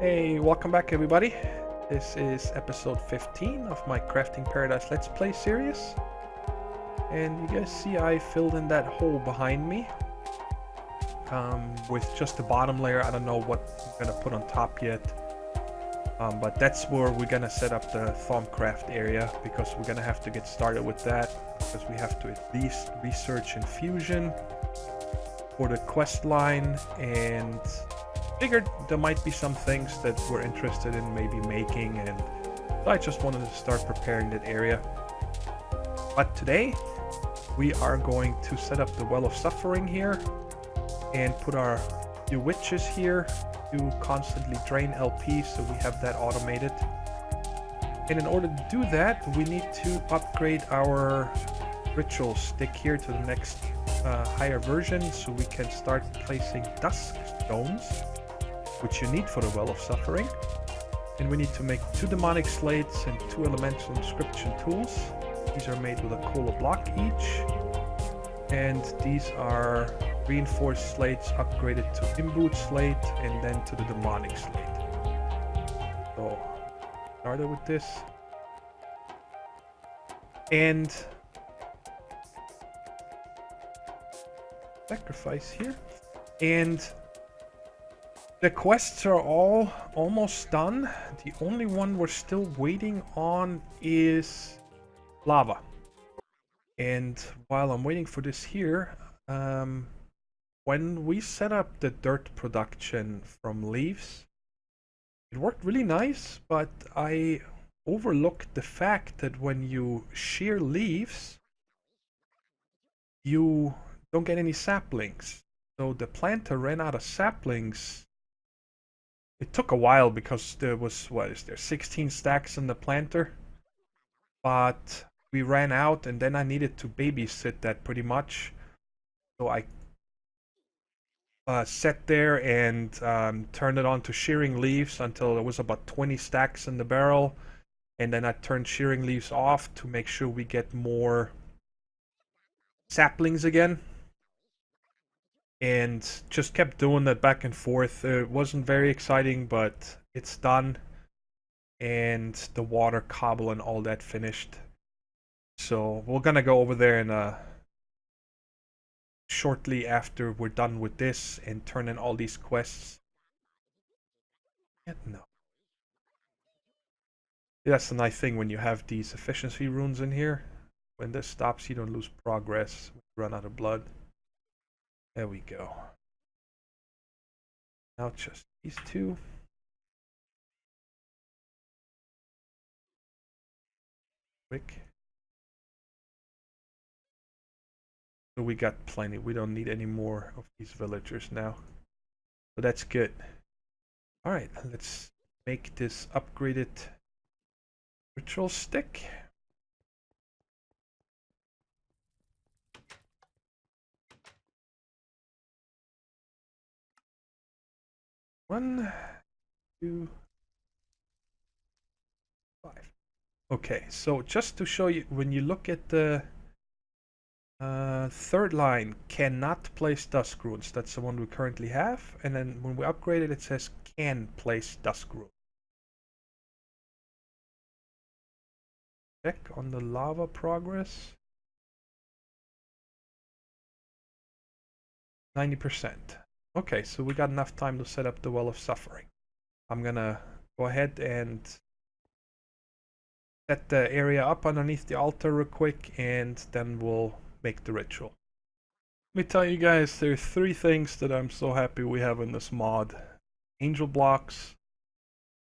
Hey, welcome back everybody. This is episode 15 of my Crafting Paradise Let's Play series. And you guys see I filled in that hole behind me with just the bottom layer. I don't know what I'm gonna put on top yet. But that's where we're gonna set up the Thaumcraft area, because we're gonna have to get started with that, because we have to at least research Infusion for the quest line, and figured there might be some things that we're interested in maybe making, and so I just wanted to start preparing that area. But today we are going to set up the Well of Suffering here and put our few witches here to constantly drain LP, so we have that automated. And in order to do that, we need to upgrade our ritual stick here to the next higher version, so we can start placing dusk stones, which you need for the Well of Suffering. And we need to make 2 demonic slates and 2 elemental inscription tools. These are made with a cola block each. And these are reinforced slates upgraded to imbued slate and then to the demonic slate. So, started with this. And sacrifice here. And the quests are all almost done. The only one we're still waiting on is lava. And while I'm waiting for this here, when we set up the dirt production from leaves, it worked really nice, but I overlooked the fact that when you shear leaves, you don't get any saplings. So the planter ran out of saplings. It took a while because there was, 16 stacks in the planter. But we ran out, and then I needed to babysit that pretty much. So I sat there and turned it on to shearing leaves until there was about 20 stacks in the barrel. And then I turned shearing leaves off to make sure we get more saplings again. And just kept doing that back and forth. It wasn't very exciting, but it's done. And the water cobble and all that finished. So we're gonna go over there and shortly after we're done with this and turn in all these quests. No. That's the nice thing when you have these efficiency runes in here. When this stops, you don't lose progress. Run out of blood. There we go. Now just these 2. Quick. So we got plenty. We don't need any more of these villagers now. So that's good. Alright, let's make this upgraded ritual stick. One, 2, 5. Okay, so just to show you, when you look at the third line, cannot place dusk runes. That's the one we currently have. And then when we upgrade it, it says can place dusk runes. Check on the lava progress. 90%. Okay, so we got enough time to set up the Well of Suffering. I'm gonna go ahead and set the area up underneath the altar real quick, and then we'll make the ritual. Let me tell you guys, there are 3 things that I'm so happy we have in this mod. Angel blocks,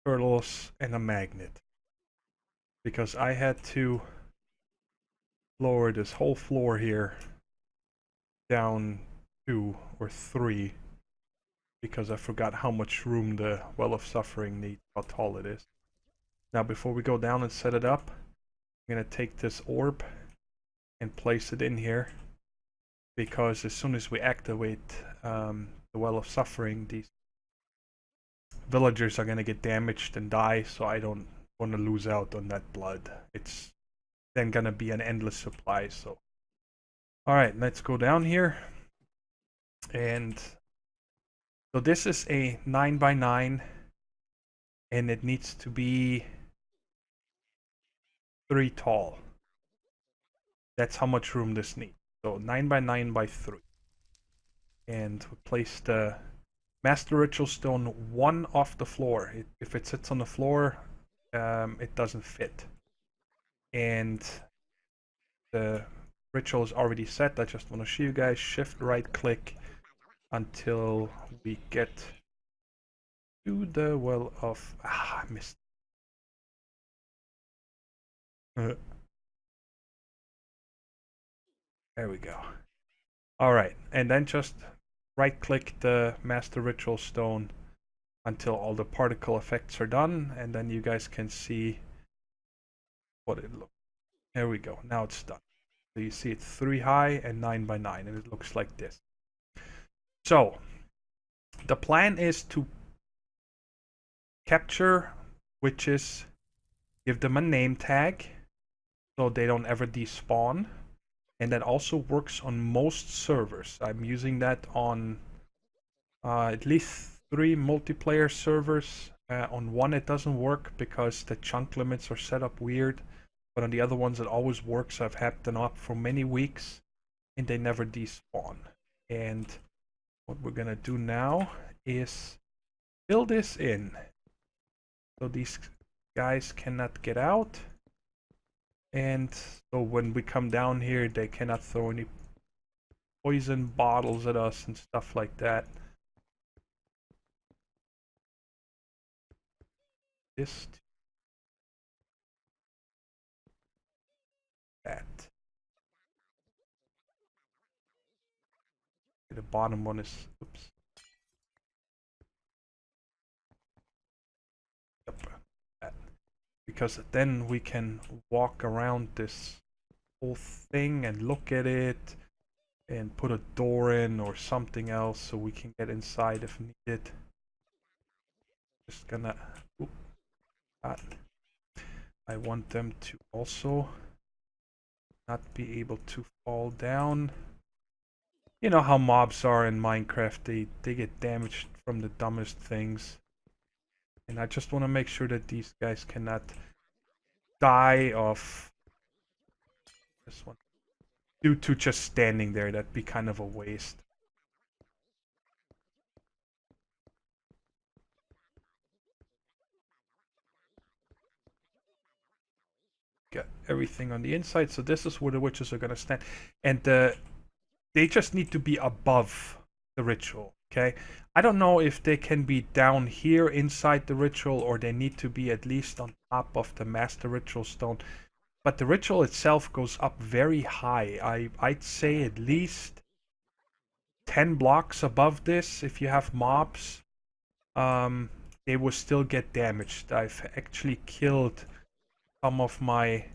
turtles, and a magnet. Because I had to lower this whole floor here down 2 or 3 because I forgot how much room the Well of Suffering needs, how tall it is. Now before we go down and set it up, I'm going to take this orb and place it in here, because as soon as we activate the Well of Suffering, these villagers are going to get damaged and die, so I don't want to lose out on that blood. It's then going to be an endless supply. So alright, let's go down here. And so this is a 9x9 and it needs to be 3 tall. That's how much room this needs. So 9 by 9 by 3. And we place the Master Ritual Stone 1 off the floor. If it sits on the floor, it doesn't fit. And the ritual is already set. I just want to show you guys. Shift right click until we get to the well of... I missed. There we go. Alright, and then just right click the Master Ritual Stone until all the particle effects are done, and then you guys can see what it looks like. There we go, now it's done. So you see it's 3 high and 9 by 9, and it looks like this. So, the plan is to capture witches, give them a name tag, so they don't ever despawn. And that also works on most servers. I'm using that on at least 3 multiplayer servers. On one it doesn't work because the chunk limits are set up weird. But on the other ones it always works. I've had them up for many weeks and they never despawn. And what we're gonna do now is fill this in. So these guys cannot get out. And so when we come down here, they cannot throw any poison bottles at us and stuff like that. This. That. The bottom one is... Oops. Yep. That. Because then we can walk around this whole thing and look at it and put a door in or something else so we can get inside if needed. Just gonna... Oop, I want them to also not be able to fall down. You know how mobs are in Minecraft, they get damaged from the dumbest things. And I just want to make sure that these guys cannot die of this one due to just standing there. That'd be kind of a waste. Got everything on the inside, so this is where the witches are gonna stand, and they just need to be above the ritual. Okay, I don't know if they can be down here inside the ritual or they need to be at least on top of the Master Ritual Stone. But the ritual itself goes up very high. I'd say at least 10 blocks above this. If you have mobs, they will still get damaged. I've actually killed some of my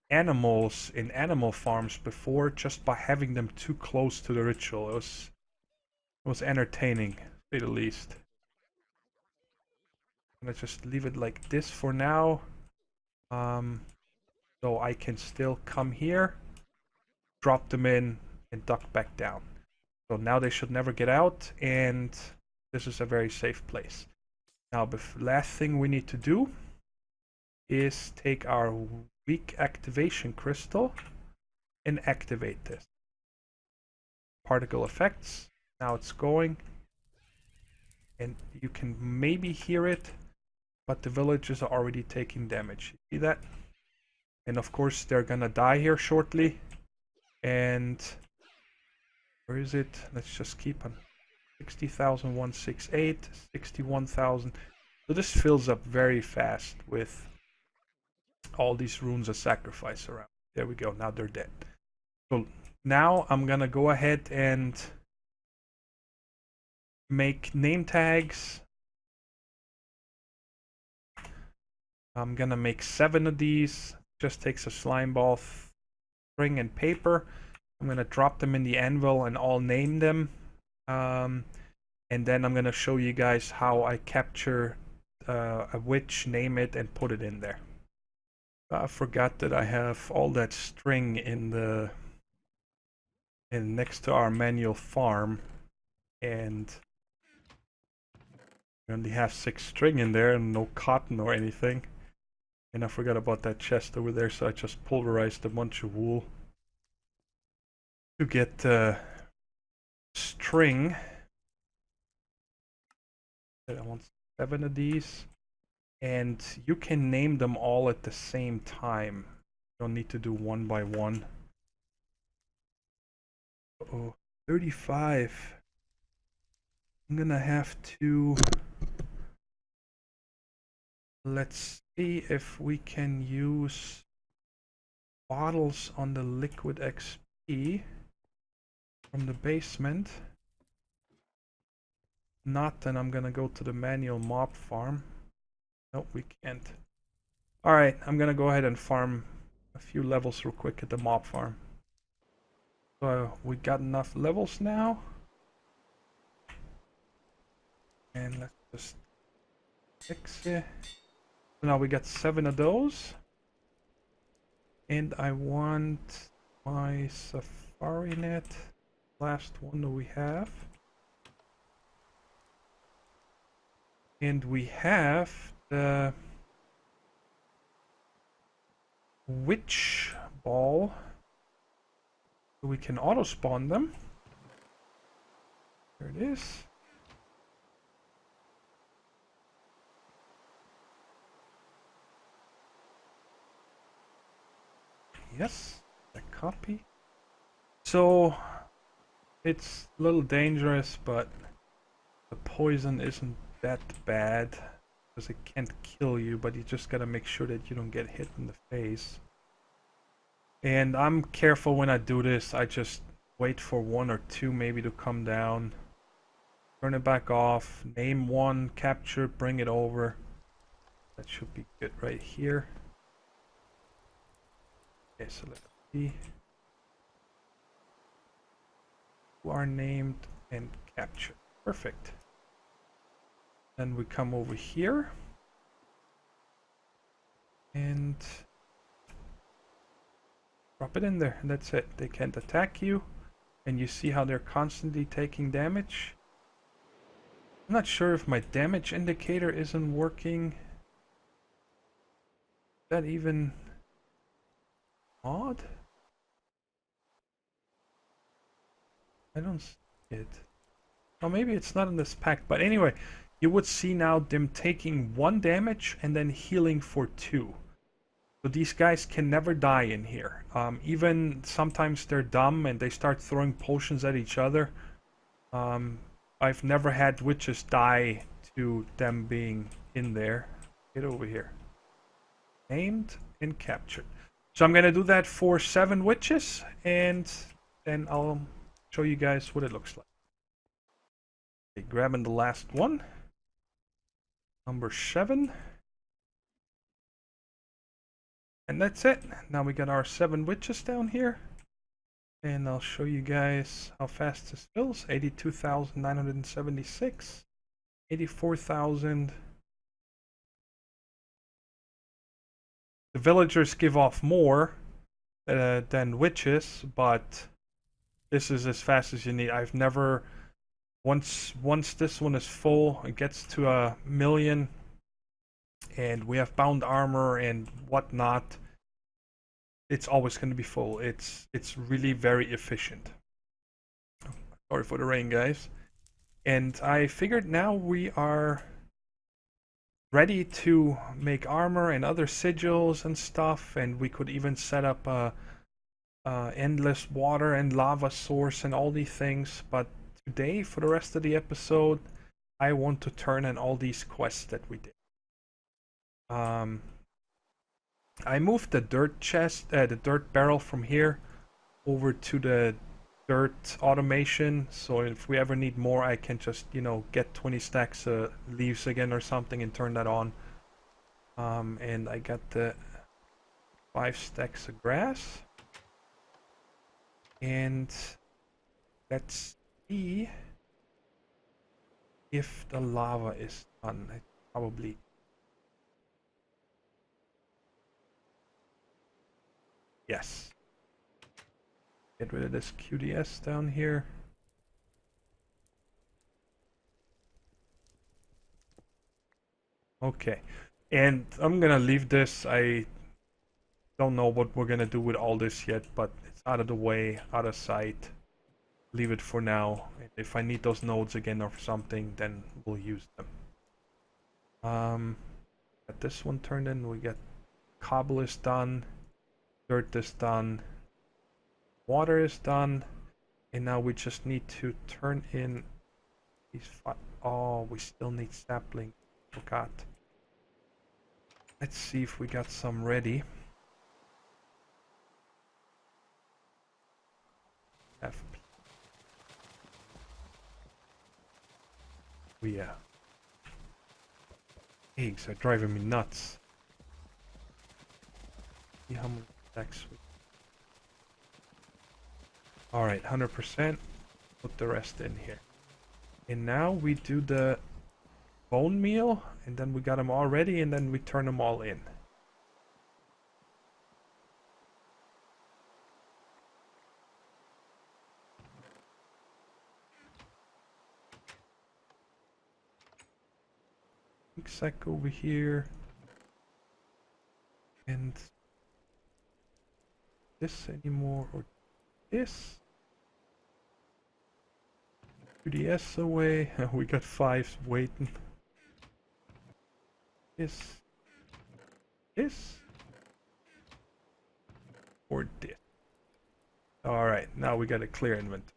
animals in animal farms before just by having them too close to the ritual. It was entertaining, to say the least. I'm gonna just leave it like this for now. So I can still come here, drop them in, and duck back down. So now they should never get out, and this is a very safe place. Now the last thing we need to do is take our weak activation crystal and activate this. Particle effects. Now it's going, and you can maybe hear it, but the villagers are already taking damage. You see that? And of course they're gonna die here shortly. And where is it? Let's just keep on 60,168, 61,000. So this fills up very fast with all these runes of sacrifice around. There we go. Now they're dead. So now I'm gonna go ahead and make name tags. I'm gonna make 7 of these. Just takes a slime ball, string, and paper. I'm gonna drop them in the anvil and all name them. And then I'm gonna show you guys how I capture a witch, name it, and put it in there. I forgot that I have all that string in next to our manual farm, and We only have 6 string in there and no cotton or anything. And I forgot about that chest over there, so I just pulverized a bunch of wool to get string. I want 7 of these. And you can name them all at the same time. You don't need to do one by one. Uh-oh, 35. I'm gonna have to... Let's see if we can use bottles on the liquid XP from the basement. Not, then I'm gonna go to the manual mob farm. Nope, we can't. Alright, I'm gonna go ahead and farm a few levels real quick at the mob farm. So we got enough levels now. And let's just fix it. So now we got 7 of those. And I want my safari net. Last one that we have. And we have the witch ball. So we can auto spawn them. There it is. Yes, a copy. So it's a little dangerous, but the poison isn't that bad because it can't kill you, but you just gotta make sure that you don't get hit in the face. And I'm careful when I do this. I just wait for 1 or 2 maybe to come down, turn it back off, name one, capture, bring it over. That should be good right here. Okay, so let's see. Who are named and captured. Perfect. Then we come over here and drop it in there, and that's it. They can't attack you, and you see how they're constantly taking damage. I'm not sure if my damage indicator isn't working. Is that even odd? I don't see it. Oh, maybe it's not in this pack, but anyway, you would see now them taking 1 damage and then healing for 2. So these guys can never die in here. Even sometimes they're dumb and they start throwing potions at each other. I've never had witches die to them being in there. Get over here. Named and captured. So I'm gonna do that for 7 witches, and then I'll show you guys what it looks like. Okay, grabbing the last one. Number 7. And that's it. Now we got our 7 witches down here. And I'll show you guys how fast this fills. 82,976. 84,000. The villagers give off more than witches, but this is as fast as you need. I've never... Once this one is full, it gets to 1,000,000. And we have bound armor and whatnot, it's always going to be full. It's really very efficient. Sorry for the rain, guys. And I figured now we are ready to make armor and other sigils and stuff, and we could even set up a endless water and lava source and all these things. But today, for the rest of the episode, I want to turn in all these quests that we did. I moved the dirt chest, the dirt barrel from here over to the dirt automation, so if we ever need more, I can just, you know, get 20 stacks of leaves again or something and turn that on. And I got the 5 stacks of grass. And let's see if the lava is done. It probably... Yes. Get rid of this QDS down here. Okay. And I'm gonna leave this. I don't know what we're gonna do with all this yet, but it's out of the way, out of sight. Leave it for now. If I need those nodes again or something, then we'll use them. Got this one turned in. We got cobble is done, dirt is done, water is done, and now we just need to turn in these. Oh, we still need sapling. Forgot. Let's see if we got some ready. F. Oh yeah. Eggs are driving me nuts. See how many stacks we. Alright, 100%. Put the rest in here. And now we do the bone meal, and then we got them all ready, and then we turn them all in. Sack over here. And this anymore, or this. 2DS away. We got 5 waiting. This. Or this. Alright, now we got a clear inventory.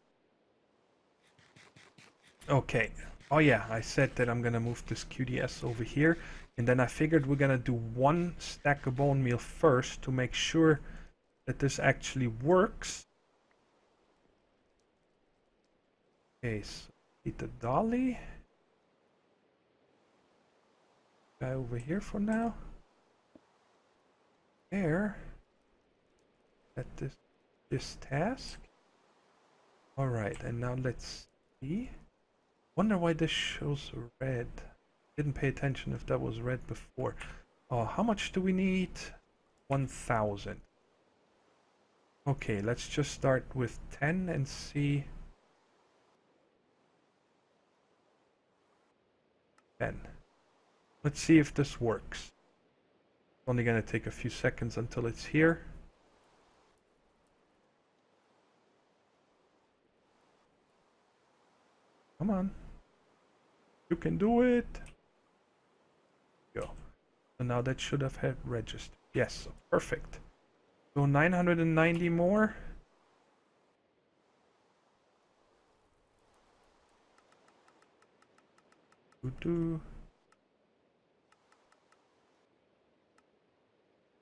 Okay. Oh yeah, I said that I'm gonna move this QDS over here. And then I figured we're gonna do 1 stack of bone meal first to make sure that this actually works. Okay, so eat the dolly. Guy over here for now. There. At this task. Alright, and now let's see. Wonder why this shows red. Didn't pay attention if that was red before. Oh, how much do we need? 1,000. Okay, let's just start with 10 and see. 10. Let's see if this works. It's only gonna take a few seconds until it's here. Come on. You can do it. Go. So now that should have had registered. Yes, perfect. So 990 more. Do.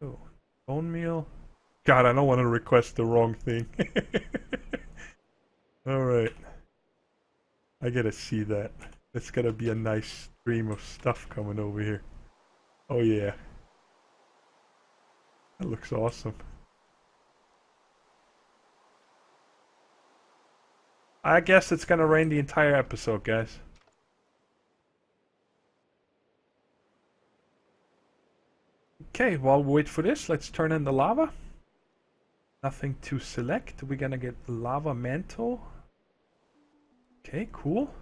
Oh, bone meal. God, I don't want to request the wrong thing. Alright. I gotta see that. That's gotta be a nice stream of stuff coming over here. Oh yeah. That looks awesome. I guess it's gonna rain the entire episode, guys. Okay, while we wait for this, let's turn in the lava. Nothing to select. We're gonna get lava mantle. Okay, cool.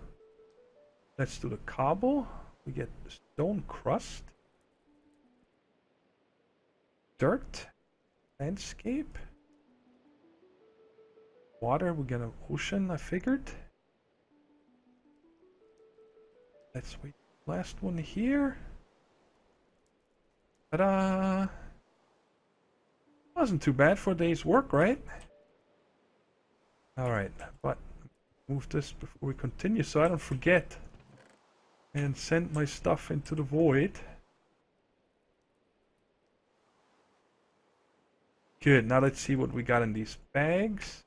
Let's do the cobble. We get stone crust. Dirt. Landscape. Water, we get an ocean, I figured. Let's wait. Last one here. Ta-da! Wasn't too bad for a day's work, right? Alright, but move this before we continue so I don't forget. And send my stuff into the void. Good, now let's see what we got in these bags.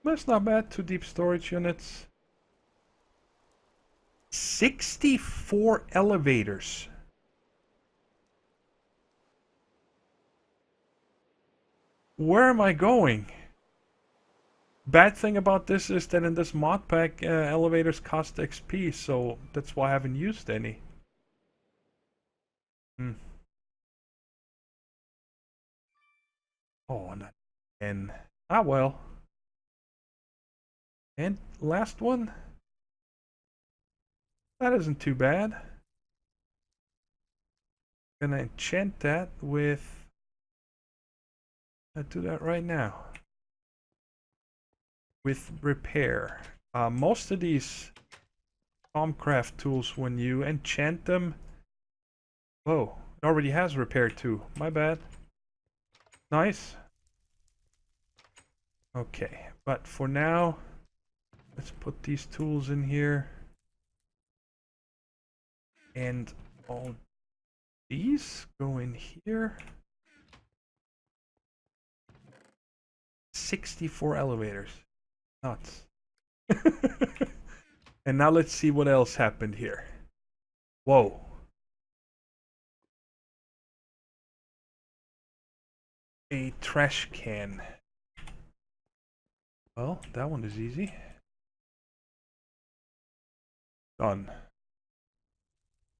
That's not bad, 2 deep storage units. 64 elevators. Where am I going? Bad thing about this is that in this mod pack, elevators cost XP, so that's why I haven't used any. Oh, not 10. Ah, well. And last one. That isn't too bad. Gonna enchant that with... I'll do that right now. With repair. Most of these Farmcraft tools, when you enchant them... Whoa, it already has repair too. My bad. Nice. Okay, but for now, let's put these tools in here. And all these go in here. 64 elevators. Nuts. And now let's see what else happened here. Whoa. A trash can. Well, that one is easy. Done.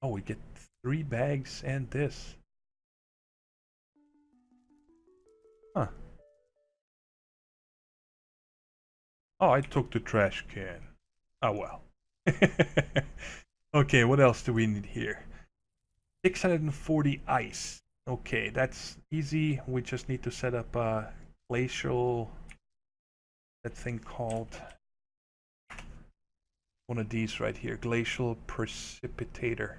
Oh, we get 3 bags and this. Huh. Oh, I took the trash can. Oh well. Okay, what else do we need here? 640 ice. Okay, that's easy. We just need to set up a glacial... that thing called... one of these right here. Glacial precipitator.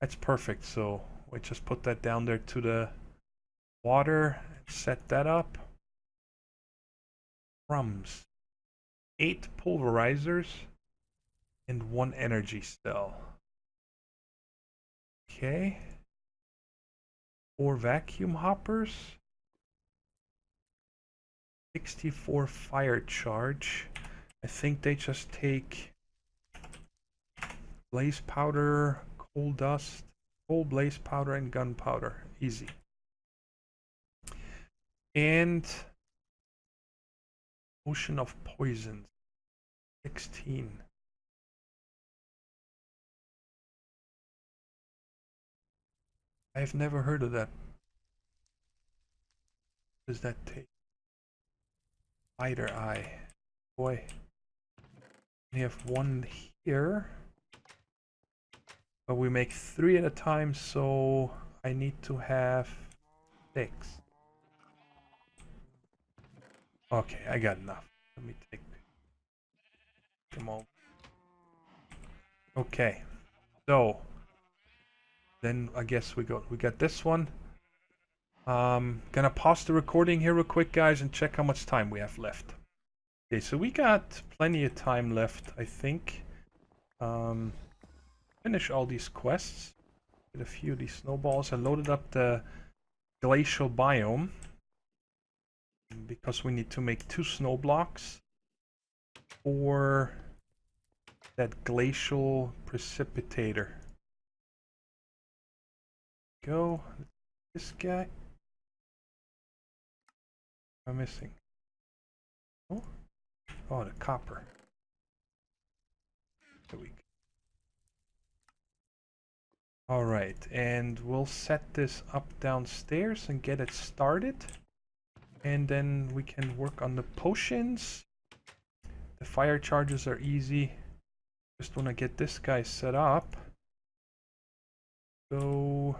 That's perfect. So we just put that down there to the water. Set that up. Crumbs. 8 pulverizers. And 1 energy cell. Okay. 4 vacuum hoppers. 64 fire charge. I think they just take blaze powder, coal dust, coal blaze powder, and gunpowder. Easy. And ocean of poisons. 16. I've never heard of that. What does that take? Spider eye. Boy. We have 1 here. But we make 3 at a time, so I need to have 6. Okay, I got enough. Let me take them all. Okay. So then I guess we got this one. Gonna pause the recording here real quick, guys, and check how much time we have left. Okay, so we got plenty of time left, I think. Finish all these quests. Get a few of these snowballs. I loaded up the glacial biome because we need to make 2 snow blocks for that glacial precipitator. Go. This guy. I'm missing. Oh, the copper. There we go. Alright, and we'll set this up downstairs and get it started. And then we can work on the potions. The fire charges are easy. Just want to get this guy set up. So,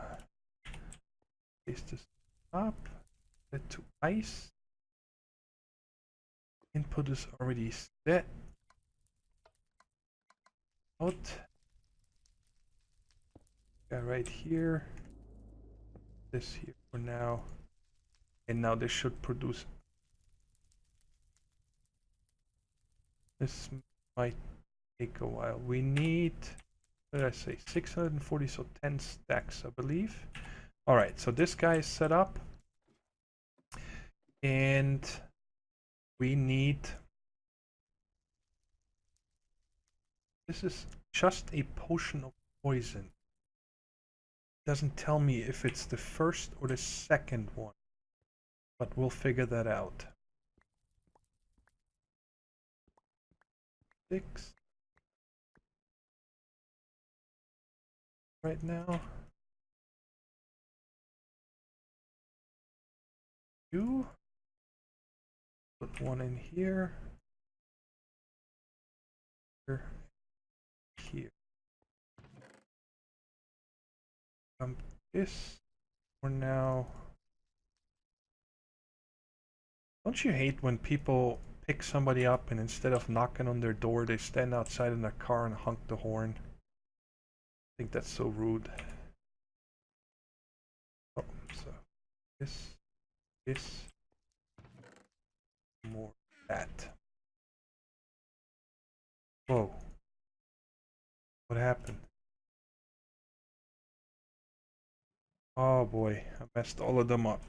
place this up. Set to ice. Input is already set. Out. Right here. This here for now. And now this should produce. This might take a while. We need, what did I say, 640, so 10 stacks, I believe. Alright, so this guy is set up. And we need, this is just a potion of poison. It doesn't tell me if it's the first or the second one, but we'll figure that out. 6 right now. 2. Put 1 in here. Here. This for now. Don't you hate when people pick somebody up and instead of knocking on their door, they stand outside in their car and honk the horn? I think that's so rude. Oh, so this, more that. Whoa. What happened? Oh boy, I messed all of them up.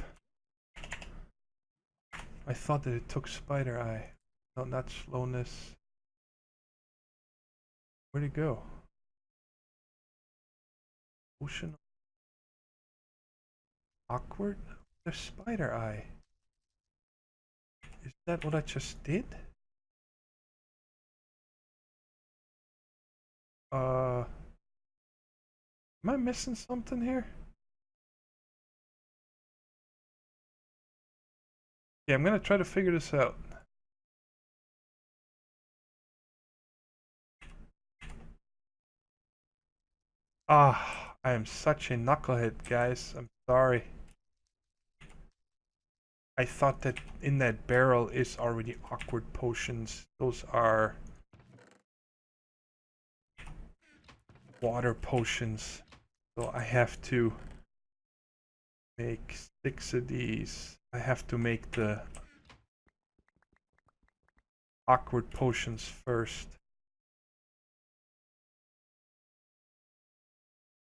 I thought that it took Spider Eye. No, not slowness. Where'd it go? Ocean. Awkward? There's Spider Eye. Is that what I just did? Am I missing something here? Yeah, I'm gonna try to figure this out. Ah, I am such a knucklehead, guys. I'm sorry. I thought that in that barrel is already awkward potions. Those are water potions. So I have to make 6 of these. I have to make the awkward potions first.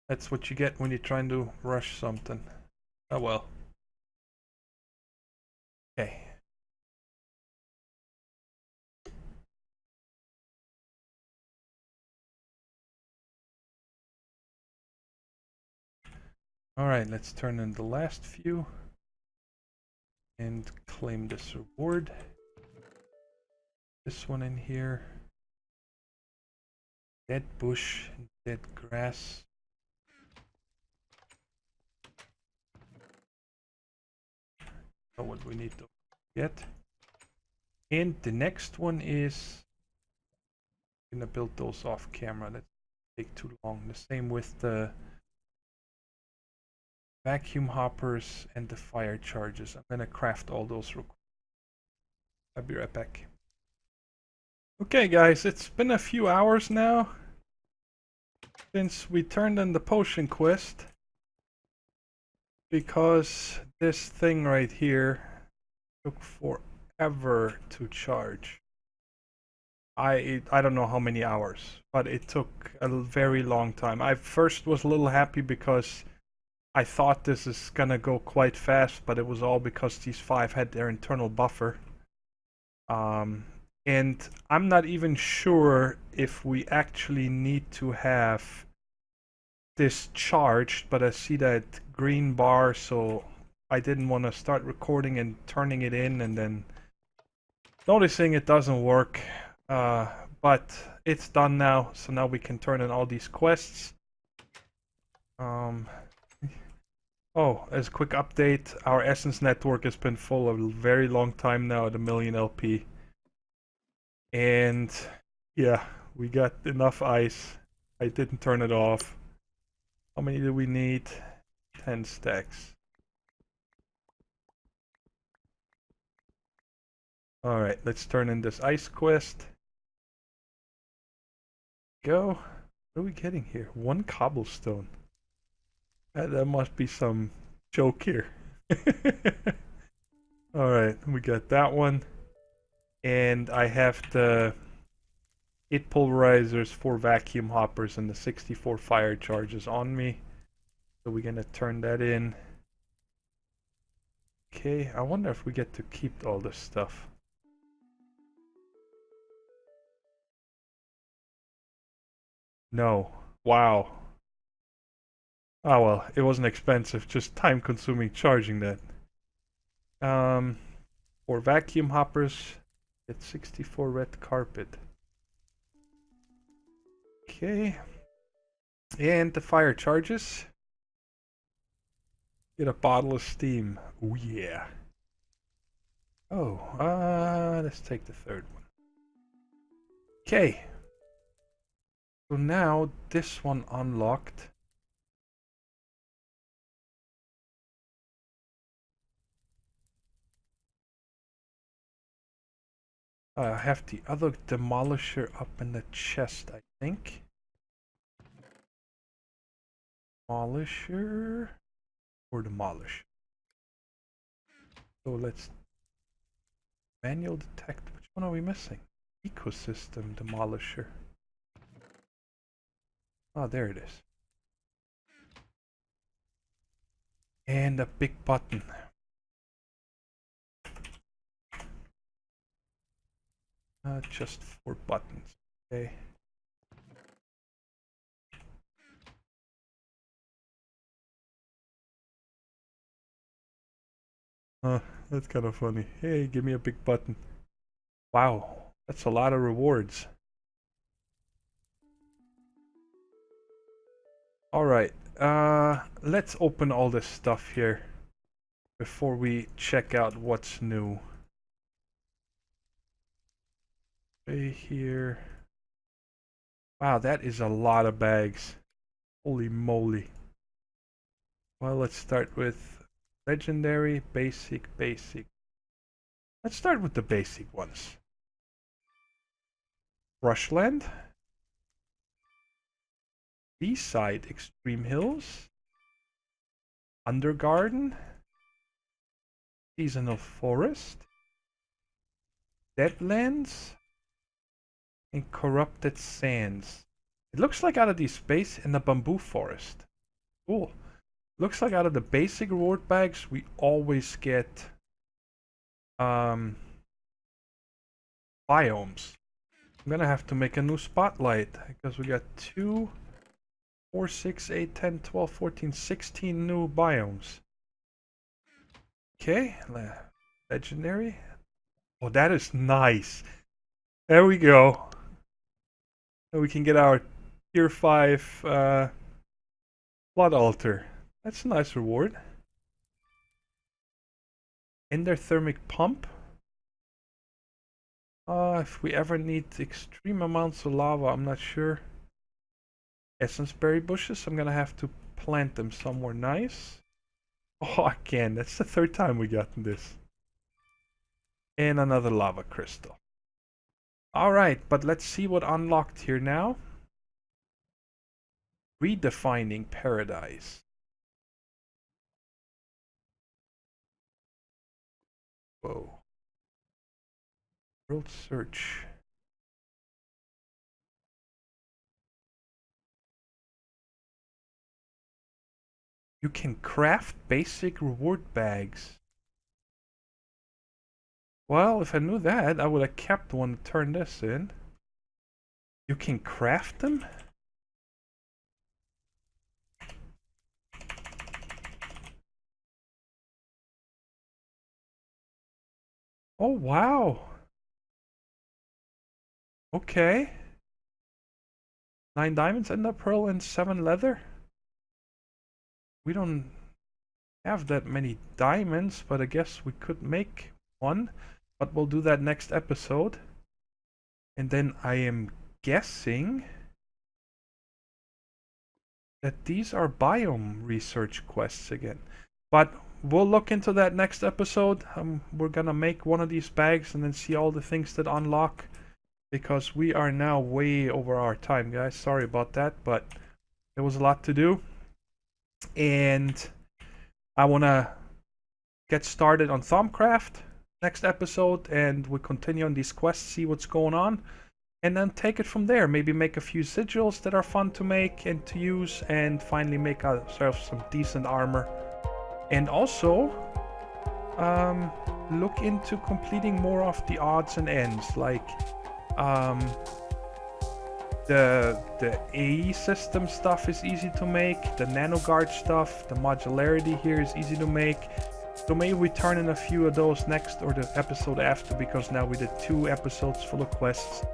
That's what you get when you're trying to rush something. Oh well. Okay. Alright, let's turn in the last few and claim this reward. This one in here. Dead bush, dead grass. Know what we need to get. And the next one is I'm gonna build those off camera. That take too long. The same with the vacuum hoppers and the fire charges. I'm gonna craft all those real quick. I'll be right back. Okay guys, it's been a few hours now since we turned in the potion quest, because this thing right here took forever to charge. I don't know how many hours, but it took a very long time. I first was a little happy because I thought this is gonna go quite fast, but it was all because these 5 had their internal buffer. And I'm not even sure if we actually need to have this charged, but I see that green bar, so I didn't want to start recording and turning it in and then noticing it doesn't work. But it's done now, so now we can turn in all these quests. Oh, as a quick update, our Essence network has been full a very long time now at 1,000,000 LP. And yeah, we got enough ice. I didn't turn it off. How many do we need? 10 stacks. Alright, let's turn in this ice quest. Go. What are we getting here? 1 cobblestone. That must be some joke here. Alright, we got that one. And I have the 8 pulverizers, 4 vacuum hoppers, and the 64 fire charges on me. So we're gonna turn that in. Okay, I wonder if we get to keep all this stuff. No. Wow. Oh well, it wasn't expensive, just time consuming charging that. For vacuum hoppers, get 64 red carpet. Okay. And the fire charges. Get a bottle of steam. Oh yeah. Oh, let's take the 3rd one. Okay. So now this one unlocked. I have the other demolisher up in the chest, I think. Demolisher or demolish. So let's manual detect. Which one are we missing? Ecosystem demolisher. Oh, there it is. And a big button. Just 4 buttons. Okay. That's kind of funny. Hey, give me a big button. Wow, that's a lot of rewards. Alright, let's open all this stuff here before we check out what's new. Right here. Wow, that is a lot of bags. Holy moly. Well, let's start with legendary, basic, basic. Let's start with the basic ones. Brushland. Seaside Extreme Hills. Undergarden. Seasonal Forest. Deadlands. And Corrupted Sands. It looks like out of the space in the bamboo forest. Cool. Looks like out of the basic reward bags, we always get biomes. I'm gonna have to make a new spotlight because we got 2, 4, 6, 8, 10, 12, 14, 16 new biomes. Okay, legendary. Oh, that is nice. There we go. And we can get our tier 5 blood altar. That's a nice reward. Endothermic pump. If we ever need extreme amounts of lava, I'm not sure. Essence berry bushes, I'm gonna have to plant them somewhere nice. Oh, again, that's the 3rd time we gotten this. And another lava crystal. Alright, but let's see what unlocked here now. Redefining paradise. Whoa. World search. You can craft basic reward bags. Well, if I knew that, I would have kept one to turn this in. You can craft them? Oh, wow. Okay. 9 diamonds, ender pearl, and 7 leather. We don't have that many diamonds, but I guess we could make one. But we'll do that next episode. And then I am guessing that these are biome research quests again. But we'll look into that next episode. We're gonna make one of these bags and then see all the things that unlock. Because we are now way over our time, guys. Sorry about that, but there was a lot to do. And I want to get started on Thaumcraft next episode, and we continue on these quests, see what's going on, and then take it from there. Maybe make a few sigils that are fun to make and to use, and finally make ourselves some decent armor. And also look into completing more of the odds and ends, like the AE system stuff is easy to make, the nanoguard stuff, the modularity here is easy to make. So maybe we turn in a few of those next or the episode after, because now we did 2 episodes full of quests.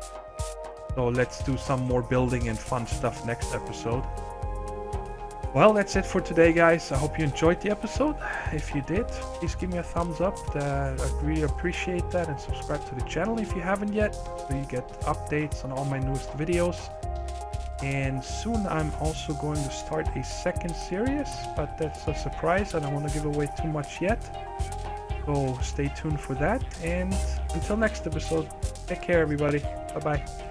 So let's do some more building and fun stuff next episode. Well, that's it for today, guys. I hope you enjoyed the episode. If you did, please give me a thumbs up. I'd really appreciate that, and subscribe to the channel if you haven't yet, so you get updates on all my newest videos. And soon I'm also going to start a second series, but that's a surprise. I don't want to give away too much yet. So stay tuned for that, and until next episode, take care everybody. Bye bye.